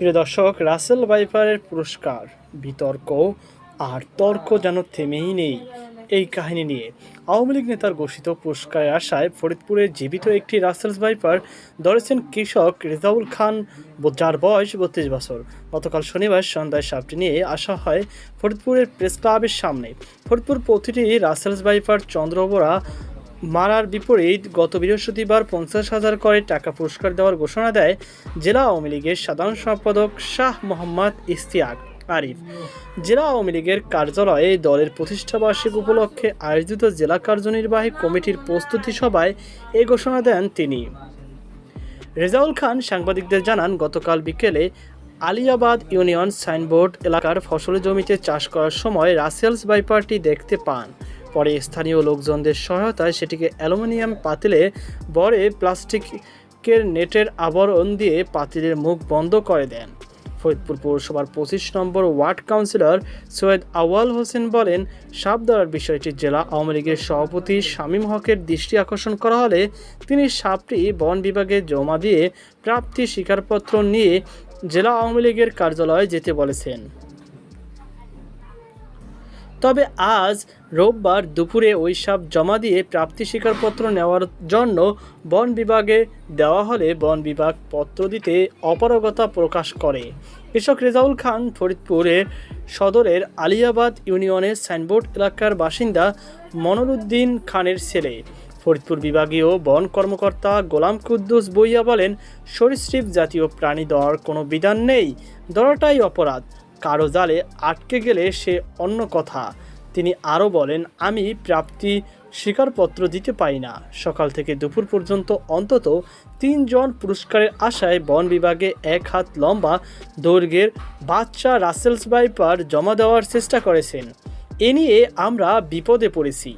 প্রিয় দর্শক, রাসেল ভাইপারের পুরস্কার বিতর্ক আর তর্ক যেন থেমেই নেই। এই কাহিনী নিয়ে আওয়ামী লীগ নেতার ঘোষিত পুরস্কারের আশায় ফরিদপুরের জীবিত একটি রাসেল ভাইপার ধরেছেন কৃষক রেজাউল খান, যার বয়স ৩২ বছর। গতকাল শনিবার সন্ধ্যায় সাপটি নিয়ে আসা হয় ফরিদপুরের প্রেস ক্লাবের সামনে। ফরিদপুর প্রতিটি রাসেল ভাইপার চন্দ্রবোরা মারার বিপরীত গত বৃহস্পতিবার ৫০,০০০ করে টাকা পুরস্কার দেওয়ার ঘোষণা দেয় জেলা আওয়ামী লীগের সাধারণ সম্পাদক শাহ মোহাম্মদ ইশতিয়াক আরিফ। জেলা আওয়ামী লীগের কার্যালয়ে দলের প্রতিষ্ঠাবার্ষিকী উপলক্ষে আয়োজিত জেলা কার্যনির্বাহী কমিটির প্রস্তুতি সভায় এই ঘোষণা দেন তিনি। রেজাউল খান সাংবাদিকদের জানান, গতকাল বিকেলে আলিয়াবাদ ইউনিয়ন সাইনবোর্ড এলাকার ফসলি জমিতে চাষ করার সময় রাসেলস ভাইপারটি দেখতে পান। পরে স্থানীয় লোকজনদের সহায়তায় সেটিকে অ্যালুমিনিয়াম পাতিলে ভরে প্লাস্টিকের নেটের আবরণ দিয়ে পাতিলের মুখ বন্ধ করে দেন। ফরিদপুর পৌরসভার ২৫ নম্বর ওয়ার্ড কাউন্সিলর সৈয়দ আউয়াল হোসেন বলেন, সাপ ধরার বিষয়টি জেলা আওয়ামী লীগের সভাপতি শামীম হকের দৃষ্টি আকর্ষণ করা হলে তিনি সাপটি বন বিভাগে জমা দিয়ে প্রাপ্তি স্বীকারপত্র নিয়ে জেলা আওয়ামী লীগের কার্যালয়ে যেতে বলেছেন। তবে আজ রোববার দুপুরে ওই সাপ জমা দিয়ে প্রাপ্তি স্বীকারপত্র নেওয়ার জন্য বন বিভাগে দেওয়া হলে বন বিভাগ পত্র দিতে অপারগতা প্রকাশ করে। কৃষক রেজাউল খান ফরিদপুরের সদরের আলিয়াবাদ ইউনিয়নের সাইনবোর্ড এলাকার বাসিন্দা মনিরুদ্দিন খানের ছেলে। ফরিদপুর বিভাগীয় বন কর্মকর্তা গোলাম কুদ্দুস বইয়া বলেন, সরীসৃপ জাতীয় প্রাণী ধরার কোনো বিধান নেই, ধরাটাই অপরাধ, কারো জালে আটকে গেলে সে অন্য কথা। তিনি আরও বলেন, আমি প্রাপ্তি স্বীকারপত্র দিতে পারি না। সকাল থেকে দুপুর পর্যন্ত অন্তত ৩ জন পুরস্কারের আশায় বন বিভাগে ১ হাত লম্বা দৈর্ঘ্যের বাচ্চা রাসেলস ভাইপার জমা দেওয়ার চেষ্টা করেছেন। এ নিয়ে আমরা বিপদে পড়েছি।